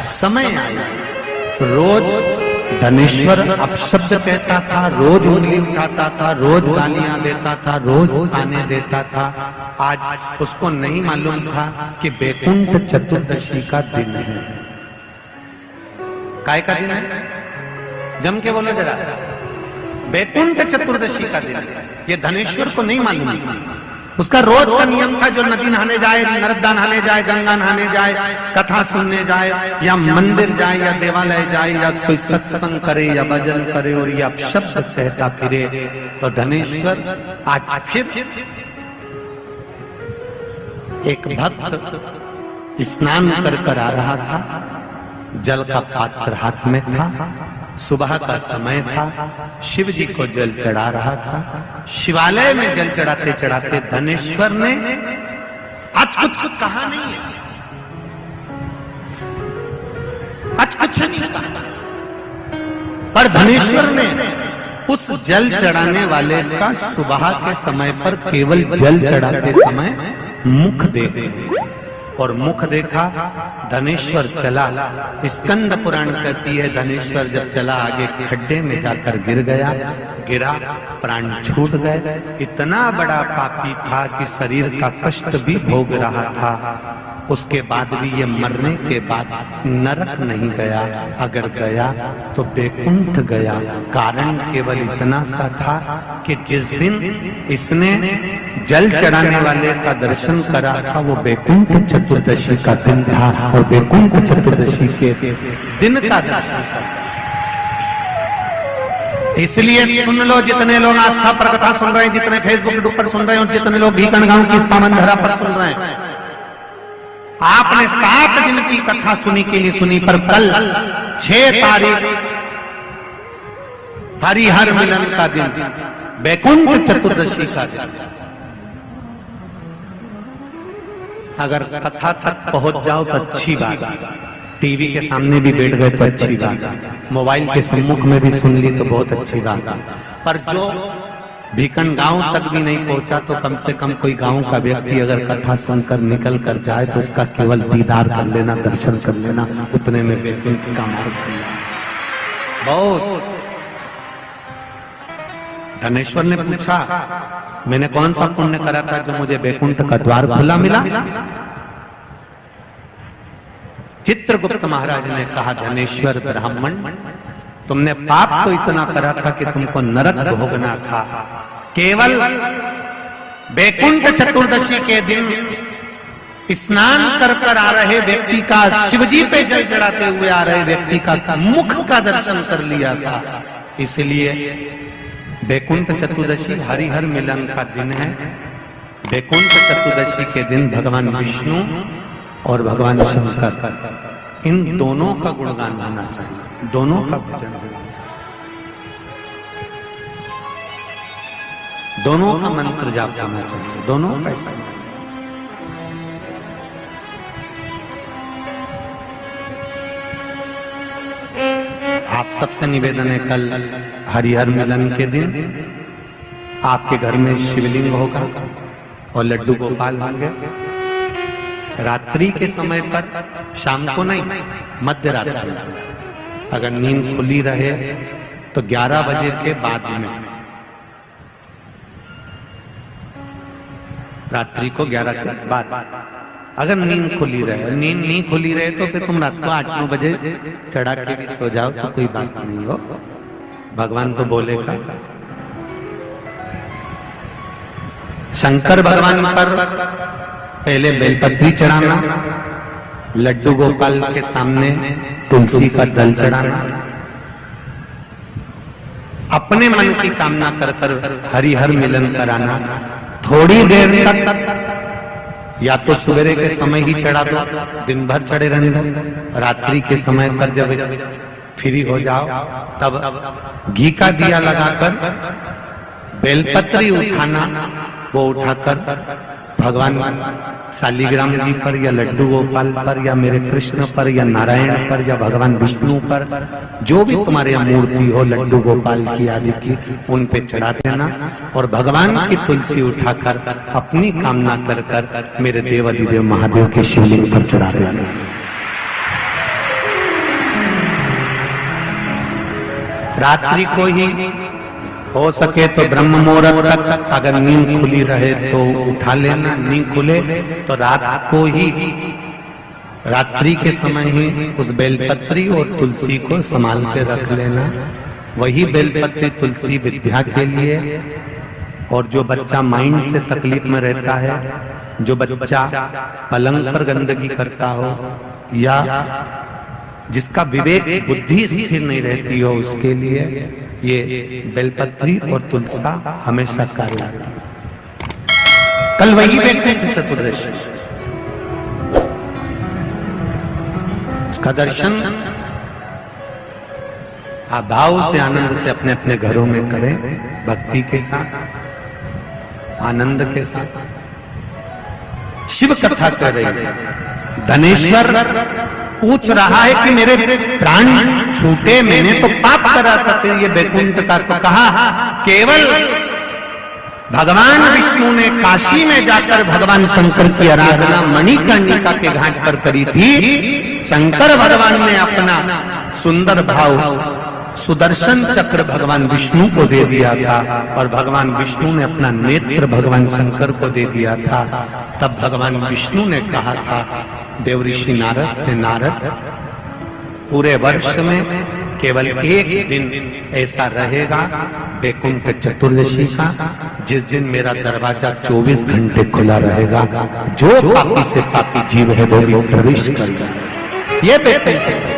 समय आया, रोज धनेश्वर अपशब्द कहता था, रोज उंगली उठाता था, रोज गालियां देता था, रोज ताने देता था। आज उसको नहीं मालूम था कि बैकुंठ चतुर्दशी का दिन है। काय का दिन है? जम के बोलो जरा। बैकुंठ चतुर्दशी का दिन है। ये धनेश्वर को नहीं मालूम था। उसका रोज का नियम था, जो नदी नहाने जाए, नर्मदा नहाने जाए, गंगा नहाने जाए, कथा सुनने जाए, या मंदिर जाए, या देवालय जाए, या कोई सत्संग करे, या भजन करे, और या शब्द कहता फिरे। तो धनेश्वर आज फिर एक भक्त स्नान कर आ रहा था, जल का पात्र हाथ में था, सुबह का समय था, शिव जी को जल चढ़ा रहा था। शिवालय में जल चढ़ाते चढ़ाते धनेश्वर ने आज कुछ कहा नहीं है, आज कुछ नहीं कहा, पर धनेश्वर ने उस जल चढ़ाने वाले का सुबह के समय पर केवल जल चढ़ाते समय मुख देखा, और मुख देखा। धनेश्वर चला। स्कंद पुराण कहती है धनेश्वर जब चला आगे खड्डे में जाकर गिर गया, गिरा, प्राण छूट गए। इतना बड़ा पापी था कि शरीर का कष्ट भी भोग रहा था। उसके बाद भी ये मरने के बाद नरक नहीं गया, अगर गया तो बैकुंठ गया। कारण केवल इतना सा था कि जिस दिन इसने जल चढ़ाने वाले का दर्शन करा था वो बैकुंठ चतुर्दशी का दिन था, और बैकुंठ चतुर्दशी के दिन का दर्शन करा। इसलिए सुन लो, जितने लोग आस्था पर कथा सुन रहे हैं, जितने फेसबुक पर सुन रहे हैं, और जितने लोग भीकन गांव की पावन धरा पर सुन रहे हैं, आपने 7 दिन की कथा सुनी के लिए सुनी, पर कल 6 तारीख हरिहर मिलन का दिन, बैकुंठ चतुर्दशी का दिन। अगर कथा तक पहुंच जाओ तो अच्छी बात, टीवी के सामने भी बैठ गए तो अच्छी बात, मोबाइल के सम्मुख में भी सुन ली तो बहुत अच्छी बात। पर जो भीकन गांव तक भी नहीं पहुंचा तो कम से कम कोई गांव का व्यक्ति अगर कथा सुनकर निकल कर जाए तो उसका केवल दीदार कर लेना, दर्शन कर लेना, उतने में बैकुंठ का मार्ग बहुत। धनेश्वर ने पूछा, मैंने कौन सा पुण्य करा था जो मुझे बैकुंठ का द्वार खुला मिला? चित्रगुप्त महाराज ने कहा, धनेश्वर ब्राह्मण, तुमने पाप तो इतना करा था कि तुमको नरक भोगना था। केवल बैकुंठ चतुर्दशी के दिन स्नान कर आ रहे व्यक्ति का, शिवजी पे जल चढ़ाते हुए आ रहे व्यक्ति का मुख का दर्शन कर लिया था। इसलिए बैकुंठ चतुर्दशी हरिहर मिलन का दिन है। बैकुंठ चतुर्दशी के दिन भगवान विष्णु और भगवान शंकर, इन दोनों का गुणगान होना चाहिए, दोनों का भजन होना चाहिए, दोनों का मंत्र जाप होना चाहिए, दोनों का। आप सबसे निवेदन है, कल हरिहर मिलन के दिन आपके घर में शिवलिंग होगा और लड्डू गोपाल होंगे। रात्रि के समय पर, शाम को नहीं, मध्य रात्रि, अगर नींद खुली रहे तो 11 बजे के बाद में, रात्रि को 11 के बाद अगर नींद खुली रहे। नींद नहीं खुली रहे तो फिर तुम रात को 8-9 बजे चढ़ा के भी सो जाओ तो कोई बात नहीं हो, भगवान तो बोलेगा। शंकर भगवान पर पहले बेलपत्री चढ़ाना, लड्डू गोपाल के सामने तुलसी का दल चढ़ाना, अपने मन की कामना कर कर हरिहर मिलन कराना। थोड़ी देर तक या तो सवेरे के समय ही चढ़ा दो, दिन भर चढ़े रहने दो। रात्रि के समय पर जब फ्री हो जाओ तब घी का दिया लगाकर बेलपत्री उठाना, वो उठाकर भगवान शालिग्राम जी पर या लड्डू गोपाल पर या मेरे कृष्ण पर या नारायण पर या भगवान विष्णु पर, जो भी तुम्हारे यहाँ मूर्ति हो लड्डू गोपाल की आदि की, उन पे चढ़ा देना और भगवान की तुलसी उठाकर अपनी कामना कर कर मेरे देव अधिदेव महादेव के शिवलिंग पर चढ़ा देना। रात्रि को ही हो सके तो ब्रह्म मुहूर्त तक अगर नींद खुली रहे तो उठा लेना, नींद खुले तो रात को ही, रात्रि के समय ही उस बेलपत्री और तुलसी को संभाल के रख लेना। वही बेलपत्री तुलसी विद्या के लिए, और जो बच्चा माइंड से तकलीफ में रहता है, जो बच्चा पलंग पर गंदगी करता हो, या जिसका विवेक बुद्धि स्थिर नहीं रहती हो, उसके लिए ये बेलपत्री और तुलसा हमेशा कार्य आती है। कल वही वैकुंठ चतुर्दशी, उसका दर्शन आप भाव से आनंद से अपने अपने घरों में करें, भक्ति के साथ, आनंद के साथ। शिव कथा कर रही है, धनेश्वर पूछ रहा है कि मेरे प्राण छूटे, मैंने तो पाप करा था, फिर ये वैकुंठ का तो कहा केवल भगवान विष्णु ने काशी में जाकर भगवान शंकर की आराधना मणिकर्णिका के घाट पर करी थी। शंकर भगवान ने अपना सुंदर भाव सुदर्शन चक्र भगवान विष्णु को दे दिया था, और भगवान विष्णु ने अपना नेत्र भगवान शंकर को दे दिया था। तब भगवान विष्णु ने कहा था देवऋषि नारद से, नारद पूरे वर्ष में केवल एक दिन ऐसा रहेगा वैकुंठ चतुर्दशी का, जिस दिन मेरा दरवाजा 24 घंटे खुला रहेगा, जो पापी से पापी जीव है वो भी प्रवेश करेगा। ये वैकुंठ